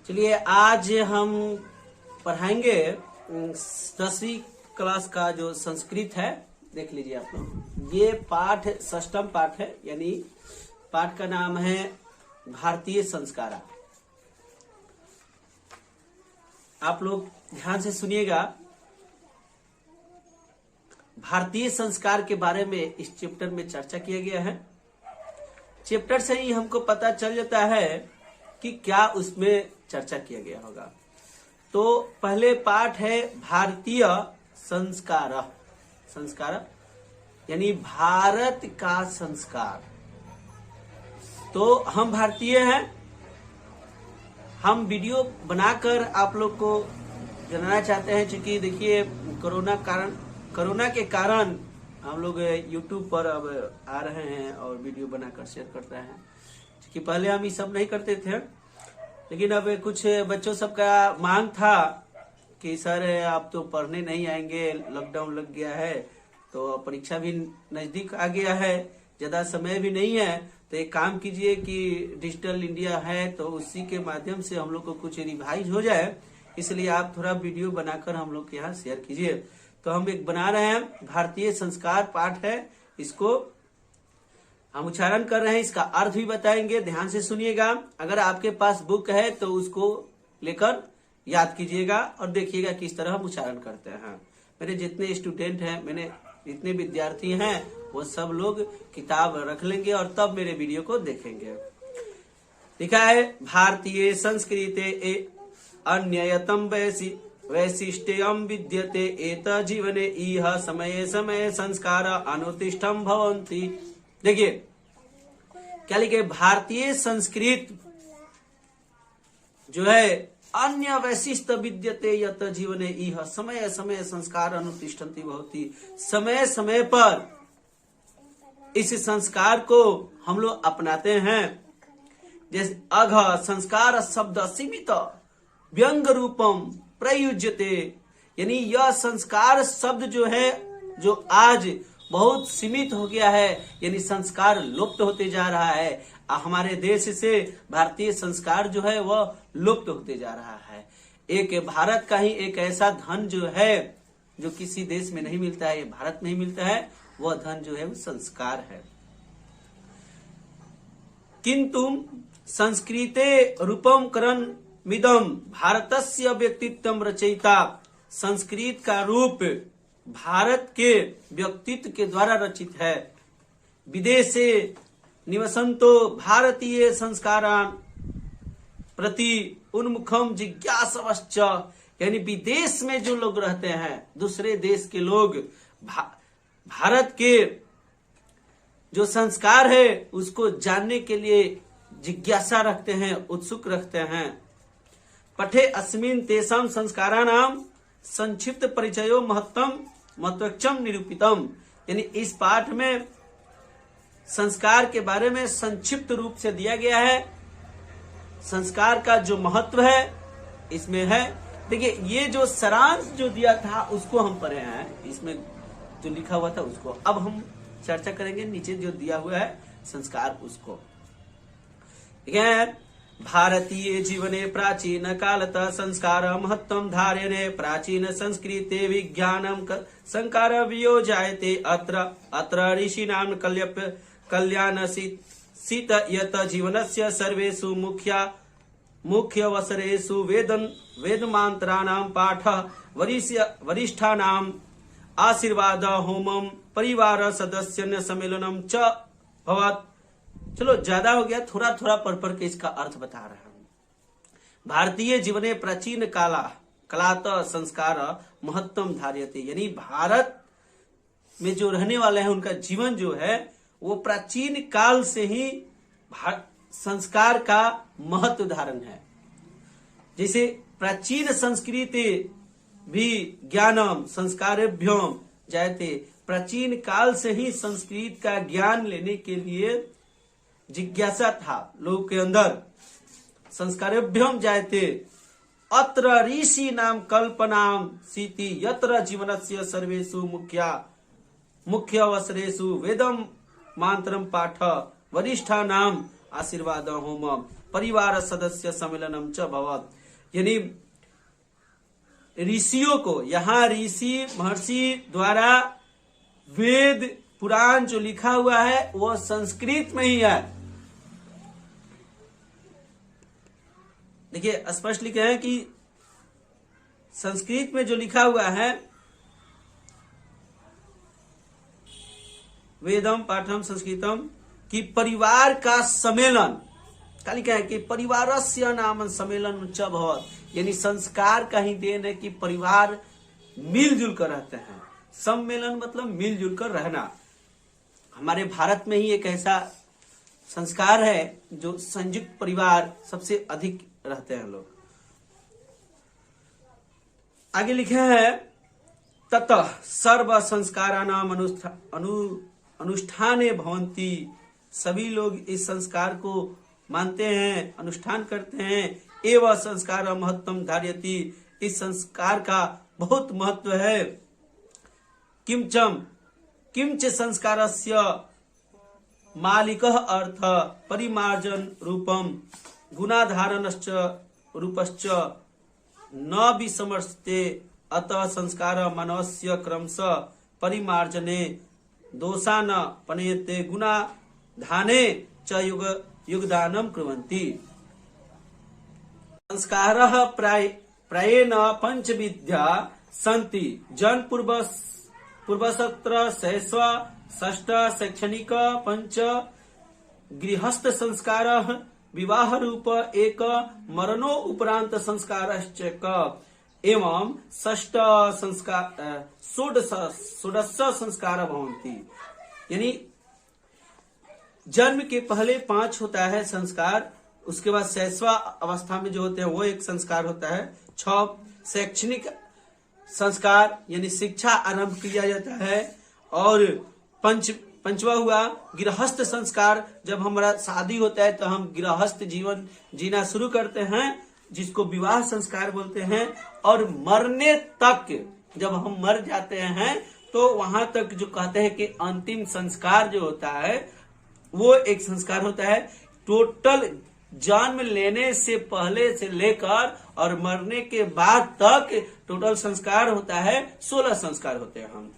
चलिए आज हम पढ़ाएंगे 10वीं क्लास का जो संस्कृत है। देख लीजिए आप लोग, ये पाठ षष्ठम पाठ है, यानी पाठ का नाम है भारतीय संस्कारा। आप लोग ध्यान से सुनिएगा। भारतीय संस्कार के बारे में इस चैप्टर में चर्चा किया गया है। चैप्टर से ही हमको पता चल जाता है कि क्या उसमें चर्चा किया गया होगा। तो पहले पाठ है भारतीय संस्कार। संस्कार यानी भारत का संस्कार। तो हम भारतीय हैं। हम वीडियो बनाकर आप लोग को जानना चाहते हैं, क्योंकि देखिए कोरोना के कारण हम लोग यूट्यूब पर अब आ रहे हैं और वीडियो बनाकर शेयर करते हैं। क्योंकि पहले हम ये सब नहीं करते थे, लेकिन अब कुछ बच्चों सबका मांग था कि सर आप तो पढ़ने नहीं आएंगे, लॉकडाउन लग गया है, तो परीक्षा भी नजदीक आ गया है, ज्यादा समय भी नहीं है, तो एक काम कीजिए कि डिजिटल इंडिया है तो उसी के माध्यम से हम लोग को कुछ रिवाइज हो जाए, इसलिए आप थोड़ा वीडियो बनाकर हम लोग के यहाँ शेयर कीजिए। तो हम एक बना रहे हैं, भारतीय संस्कार पाठ है, इसको हम उच्चारण कर रहे हैं, इसका अर्थ भी बताएंगे। ध्यान से सुनिएगा। अगर आपके पास बुक है तो उसको लेकर याद कीजिएगा और देखिएगा किस तरह हम उच्चारण करते हैं। मेरे जितने स्टूडेंट हैं, मैंने जितने विद्यार्थी हैं, वो सब लोग किताब रख लेंगे और तब मेरे वीडियो को देखेंगे। लिखा है भारतीय संस्कृते अन्यतम वैशिष्ट्यम विद्यते एत जीवने इह समय समय संस्कार अनुतिष्ठम भवन्ति। देखिए क्या लिखे, भारतीय संस्कृत जो है अन्य वैशिष्ट विद्यते यत जीवने इह समय समय संस्कार अनुतिष्ठन्ति भवति। समय समय पर इस संस्कार को हम लोग अपनाते हैं। जैसे अघ संस्कार शब्द सीमित व्यंग रूपम प्रयुज्यते, यानी यह संस्कार शब्द जो है, जो आज बहुत सीमित हो गया है, यानी संस्कार लुप्त होते जा रहा है। हमारे देश से भारतीय संस्कार जो है वह लुप्त होते जा रहा है। एक भारत का ही एक ऐसा धन जो है जो किसी देश में नहीं मिलता है, ये भारत में ही मिलता है, वह धन जो है वो संस्कार है। किंतु संस्कृते रूपम करन मिदम भारतस्य व्यक्तित्व रचयिता। संस्कृत का रूप भारत के व्यक्तित्व के द्वारा रचित है। विदेशे निवसंतो भारतीय संस्कारान प्रति उन्मुखम जिज्ञासवश्च, यानी विदेश में जो लोग रहते हैं, दूसरे देश के लोग भारत के जो संस्कार है उसको जानने के लिए जिज्ञासा रखते हैं, उत्सुक रखते हैं। पठे अस्मिन तेषां संस्काराणाम संक्षिप्त परिचयो महत्वक्षम निरूपितम, यानी इस पाठ में संस्कार के बारे में संक्षिप्त रूप से दिया गया है। संस्कार का जो महत्व है इसमें है। देखिए ये जो सारांश जो दिया था उसको हम पढ़े हैं, इसमें जो लिखा हुआ था उसको अब हम चर्चा करेंगे। नीचे जो दिया हुआ है संस्कार उसको, ठीक है। भारतीय जीवने प्राचीन कालतः संस्कार महत्वम धार्यते। प्राचीन संस्कृते विज्ञानम संस्कार वियोजायते। अत्र ऋषीणां कल्याणसित यत जीवनस्य सर्वेषु मुख्यवसरेषु वेदमांत्राणां पाठः वरिष्ठानां आशीर्वाद होमम परिवार सदस्य सम्मेलनम च भवत्। चलो ज्यादा हो गया, थोड़ा थोड़ा पढ़ के इसका अर्थ बता रहा हूं। भारतीय जीवने प्राचीन कलात संस्कार महत्वम धार्यते, यानी भारत में जो रहने वाले हैं उनका जीवन जो है वो प्राचीन काल से ही संस्कार का महत्व धारण है। जैसे प्राचीन संस्कृति भी ज्ञानम संस्कारेभ्योम जायते, प्राचीन काल से ही संस्कृत का ज्ञान लेने के लिए जिज्ञासा था लोगों के अंदर। संस्कारेभ्योम जायते अत्र ऋषि नाम कल्पनाम सीति यत्र जीवनस्य सर्वेषु मुख्य अवसरेषु वेदम मंत्रम पाठ वरिष्ठा नाम आशीर्वाद होम। परिवार सदस्य सम्मेलनम च भवत। यानी ऋषियों को, यहाँ ऋषि महर्षि द्वारा वेद पुराण जो लिखा हुआ है वह संस्कृत में ही है। देखिए स्पष्ट लिखे हैं कि संस्कृत में जो लिखा हुआ है, वेदम पाठम संस्कृतम, कि परिवार का सम्मेलन, क्या लिखा है कि परिवारस्य नाम सम्मेलन च भवत। यानी संस्कार का ही देन है कि परिवार मिलजुल कर रहते हैं। सम्मेलन मतलब मिलजुल कर रहना। हमारे भारत में ही एक ऐसा संस्कार है जो संयुक्त परिवार सबसे अधिक रहते हैं लोग। आगे लिखे हैं ततः सर्व संस्काराणाम अनुष्ठाने भवन्ति। सभी लोग इस संस्कार को मानते हैं, अनुष्ठान करते हैं। एवं संस्कार महत्तम धार्यति, इस संस्कार का बहुत महत्व है। किंच संस्कारस्य मालिकः अर्थ परिमार्जन रूपम गुणाधारणश्च रूपश्च न विसमर्स्यते। अतः संस्कार मानवस्य क्रमशः परिमार्जने दोषान पनेते गुणाधाने च योगदानं कुर्वन्ति। संस्कारः प्रायेण पंचविधा सन्ति। जन पूर्वसत्र शैशव षष्ठ शैक्षणिक पंच गृहस्थ संस्कारः विवाह रूप एक मरणो उपरांत संस्कारश्च एवं षष्ठ संस्कार षोडश संस्कार भवन्ति। यानी जन्म के पहले 5 होता है संस्कार, उसके बाद शैशव अवस्था में जो होते हैं वो एक संस्कार होता है। 6 शैक्षणिक संस्कार यानी शिक्षा आरंभ किया जाता है। और पंचवा हुआ गृहस्थ संस्कार, जब हमारा शादी होता है तो हम गृहस्थ जीवन जीना शुरू करते हैं, जिसको विवाह संस्कार बोलते हैं। और मरने तक, जब हम मर जाते हैं तो वहां तक जो कहते हैं कि अंतिम संस्कार जो होता है वो एक संस्कार होता है। टोटल जन्म लेने से पहले से लेकर और मरने के बाद तक टोटल संस्कार होता है 16 संस्कार होते हैं। हम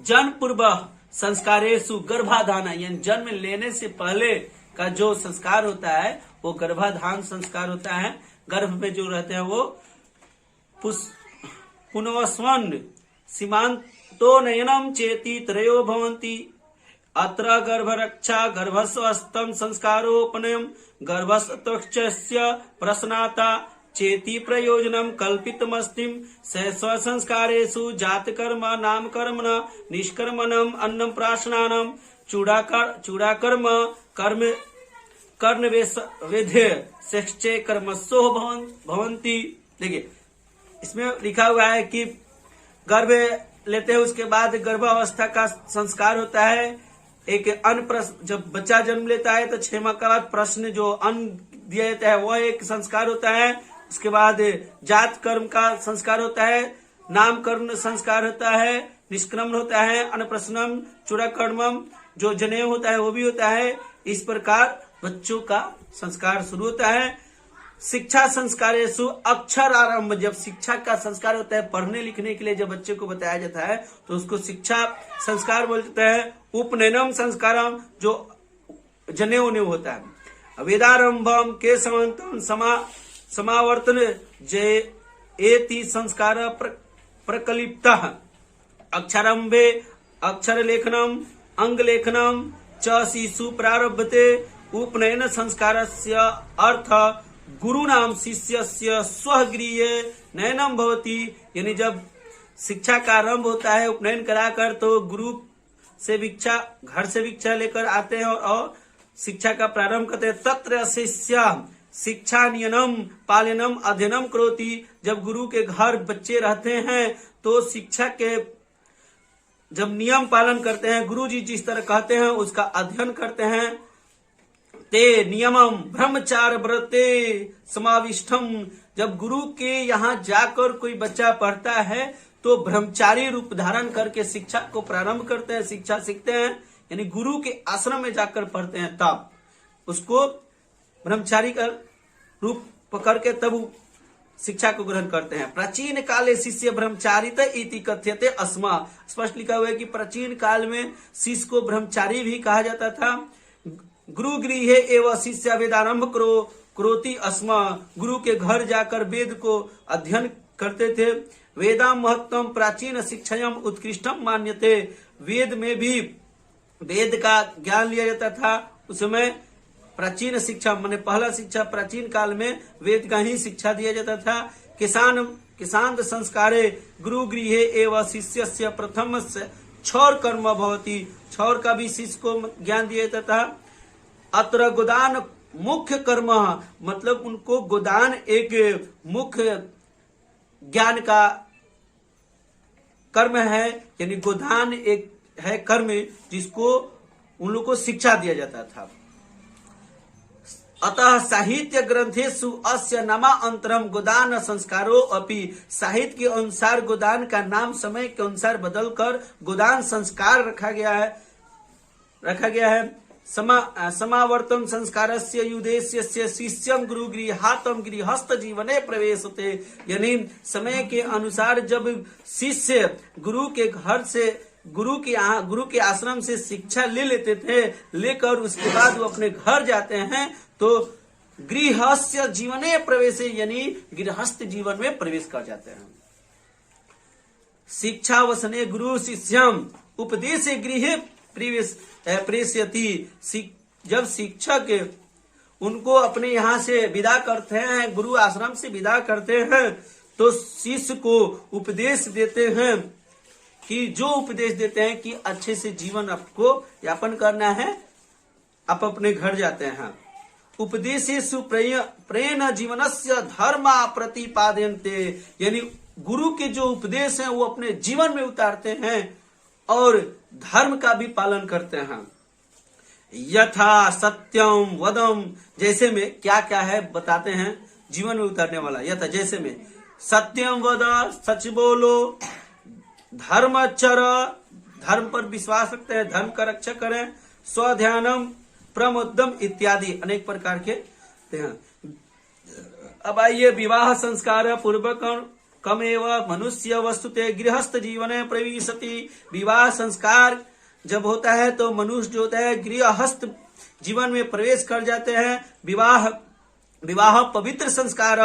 जन्म पूर्व संस्कारेषु गर्भाधान, यानी जन्म लेने से पहले का जो संस्कार होता है वो गर्भाधान संस्कार होता है। गर्भ में जो रहते हैं वो पुनवस्वन सीमांतो नयनम चेती त्रयो भवन्ति। अत्र गर्भरक्षा गर्भस्वस्थम संस्कारोपनयम गर्भस्थस्य प्रश्नाता चेती प्रयोजनम कल्पितमस्ति। शैशव संस्कारेषु जातकर्म नामकर्मण निष्कर्मणम अन्नम प्राशनानम चूड़ाकर्म कर्म कर्णवेधे सेक्षे कर्मसो भवन्ति। देखिए इसमें लिखा हुआ है कि गर्भ लेते हैं, उसके बाद गर्भावस्था का संस्कार होता है। एक अन्न प्रश्न, जब बच्चा जन्म लेता है तो 6 माह के बाद प्रश्न जो अन्न दिया जाता है वह एक संस्कार होता है। उसके बाद जात कर्म का संस्कार होता है, नामकरण संस्कार होता है, निष्क्रमण होता है, अन्नप्रश्नम चूड़ाकर्मम जो जनेऊ होता है वो भी होता है। इस प्रकार बच्चों का संस्कार शुरू होता है। शिक्षा संस्कारेषु अक्षर आरंभ, जब शिक्षा का संस्कार होता है, पढ़ने लिखने के लिए जब बच्चे को बताया जाता है तो उसको शिक्षा संस्कार बोलते हैं। उपनयनम संस्कारम जो जनेऊ ने होता है। वेदारंभम के समन्तम समावर्तन जय एति संस्कार प्रकलिप्तः। अक्षरंभे अक्षर लेखनम अंग लेखनम च शिशु प्रारभते। उपनयन संस्कारस्य अर्थ गुरुनाम शिष्यस्य स्वगृहे नयनम भवति। यानी जब शिक्षा का आरंभ होता है उपनयन कराकर तो गुरु से भिक्षा, घर से भिक्षा लेकर आते हैं और शिक्षा का प्रारंभ करते हैं। तत्र शिष्य शिक्षा नियनम पालनम अध्ययनम करोति। जब गुरु के घर बच्चे रहते हैं तो शिक्षा के जब नियम पालन करते हैं, गुरु जी जिस तरह कहते हैं उसका अध्ययन करते हैं। ते नियमम ब्रह्मचार व्रते समाविष्टम। जब गुरु के यहाँ जाकर कोई बच्चा पढ़ता है तो ब्रह्मचारी रूप धारण करके शिक्षा को प्रारंभ करते हैं, शिक्षा सीखते हैं। यानी गुरु के आश्रम में जाकर पढ़ते हैं तब उसको ब्रह्मचारी का रूप पकड़ के तब शिक्षा को ग्रहण करते हैं। प्राचीन काले शिष्य ब्रह्मचारित इति कथ्यते अस्मा, स्पष्ट लिखा हुआ है कि प्राचीन काल में शिष्य को ब्रह्मचारी भी कहा जाता था। गुरु गृहे एवं शिष्य वेदारंभ करोति अस्मा, गुरु के घर जाकर वेद को अध्ययन करते थे। वेदाम महत्तम प्राचीन शिक्षायम उत्कृष्टम मान्यते, वेद में भी वेद का ज्ञान लिया जाता था। उसमें प्राचीन शिक्षा माने पहला शिक्षा प्राचीन काल में वेद का ही शिक्षा दिया जाता था। किसान संस्कारे गुरु गृहे एवं शिष्यस्य प्रथम क्षौर कर्म भवति, क्षौर का भी शिष्य को ज्ञान दिया जाता था। अत्र गोदान मुख्य कर्म, मतलब उनको गोदान एक मुख्य ज्ञान का कर्म है, यानी गोदान एक है कर्म जिसको उन लोगों को शिक्षा दिया जाता था। अतः साहित्य ग्रंथेषु अस्य नामांतरम गोदान संस्कारो अपि, साहित्य के अनुसार गोदान का नाम समय के अनुसार बदलकर गोदान संस्कार रखा गया है। समावर्तन संस्कारस्य युदेश्यस्य शिष्यं गुरु गृहातम गृहस्थ जीवने प्रवेशते, यानी समय के अनुसार जब शिष्य गुरु के घर से गुरु के आश्रम से शिक्षा ले लेते थे, लेकर उसके बाद वो अपने घर जाते हैं तो गृहस्थ जीवने प्रवेश, यानी गृहस्थ जीवन में प्रवेश कर जाते हैं। शिक्षा वसने गुरु शिष्यम उपदेश गृह प्रेषयति, जब शिक्षक उनको अपने यहाँ से विदा करते हैं, गुरु आश्रम से विदा करते हैं, तो शिष्य को उपदेश देते हैं कि जो उपदेश देते हैं कि अच्छे से जीवन आपको यापन करना है, आप अपने घर जाते हैं। उपदेशेषु प्रेण जीवनस्य धर्म प्रतिपादयन्ते, यानी गुरु के जो उपदेश हैं वो अपने जीवन में उतारते हैं और धर्म का भी पालन करते हैं। यथा सत्यम वदम, जैसे में क्या क्या है बताते हैं जीवन में उतारने वाला। यथा जैसे में सत्यम वद, सच बोलो, धर्मचर, धर्म पर विश्वास रखते हैं, धर्म का रक्षा करें, स्वध्यानम प्रमोदम इत्यादि अनेक प्रकार के हैं। अब आइए विवाह संस्कार पूर्वक कमेव मनुष्य वस्तुते गृहस्थ जीवन प्रविशति, विवाह संस्कार जब होता है तो मनुष्य जो होता है गृहस्थ जीवन में प्रवेश कर जाते हैं। विवाह पवित्र संस्कार,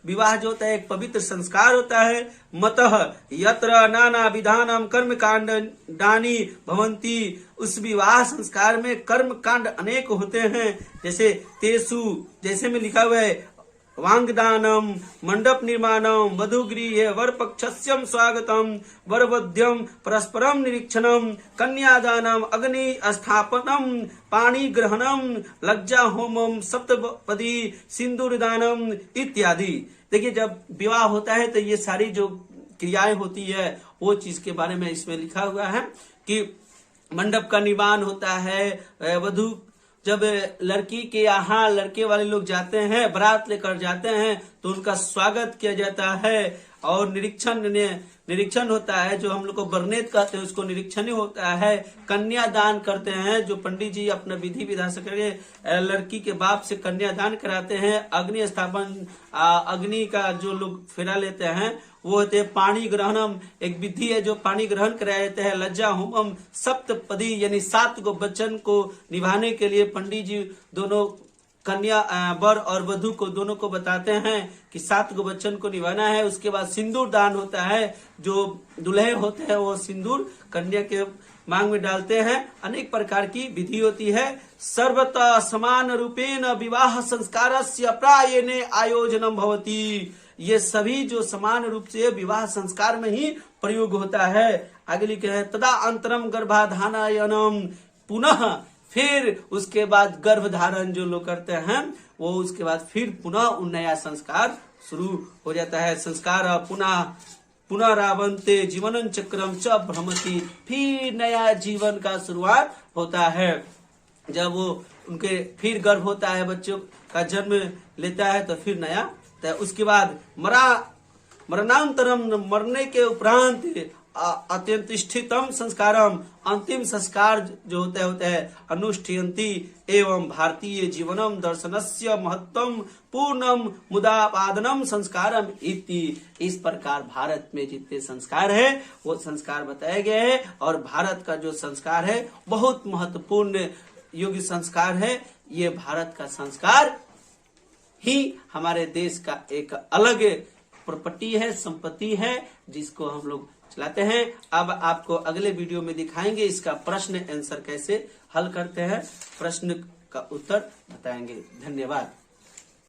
विवाह जो होता है एक पवित्र संस्कार होता है। मतः यत्र नाना विधानम कर्म कांडानि भवन्ति, उस विवाह संस्कार में कर्म कांड अनेक होते हैं। जैसे तेसु, जैसे में लिखा हुआ है वांगदानम, मंडप निर्माणम, वधुगृहे वर पक्षस्यम स्वागतम, वरवध्यम परस्परम निरीक्षणम, कन्यादानम, अग्नि स्थापनम, पाणी ग्रहणम, लज्जा होमम, सप्तपदी सिंदूर दानम इत्यादि। देखिए जब विवाह होता है तो ये सारी जो क्रियाएं होती है वो चीज के बारे में इसमें लिखा हुआ है कि मंडप का निर्माण होता है, वधु जब लड़की के यहाँ लड़के वाले लोग जाते हैं, बारात लेकर जाते हैं तो उनका स्वागत किया जाता है और निरीक्षण होता है, जो हम लोग को बरनेत कहते हैं उसको निरीक्षण होता है। कन्या दान करते हैं, जो पंडित जी अपना विधि विधान से करके लड़की के बाप से कन्या दान कराते हैं। अग्नि स्थापन, अग्नि का जो लोग फेरा लेते हैं वो होते हैं पाणी ग्रहणम, एक विधि है जो पानी ग्रहण कराया जाता है। लज्जा होमम, सप्तपदी यानी 7 गो वचन को निभाने के लिए पंडित जी दोनों कन्या वर और वधु को दोनों को बताते हैं कि 7 गो वचन को निभाना है। उसके बाद सिंदूर दान होता है, जो दुल्हे होते हैं वो सिंदूर कन्या के मांग में डालते हैं। अनेक प्रकार की विधि होती है। सर्वतः समान रूपेण विवाह संस्कारस्य प्रायेणे आयोजनम भवति, ये सभी जो समान रूप से विवाह संस्कार में ही प्रयोग होता है। आगे लिखे हैं तदा अंतरम गर्भाधानयनम, पुनः फिर उसके बाद गर्भ धारण जो लोग करते हैं वो उसके बाद फिर पुनः नया संस्कार शुरू हो जाता है। संस्कार पुनरावंते जीवन चक्रम च भ्रमति, फिर नया जीवन का शुरुआत होता है। जब वो उनके फिर गर्भ होता है, बच्चों का जन्म लेता है तो फिर नया, तो उसके बाद मरणांतरम, मरने के उपरांत अत्यंतिष्ठितम संस्कारम, अंतिम संस्कार जो होते हैं अनुष्ठियंती एवं भारतीय जीवनम दर्शनस्य महत्तम पूर्णम मुदापादनम संस्कारम इति। इस प्रकार भारत में जितने संस्कार है वो संस्कार बताए गए हैं और भारत का जो संस्कार है बहुत महत्वपूर्ण योग्य संस्कार है। ये भारत का संस्कार ही हमारे देश का एक अलग प्रॉपर्टी है, संपत्ति है, जिसको हम लोग चलाते हैं। अब आपको अगले वीडियो में दिखाएंगे इसका प्रश्न आंसर कैसे हल करते हैं, प्रश्न का उत्तर बताएंगे। धन्यवाद।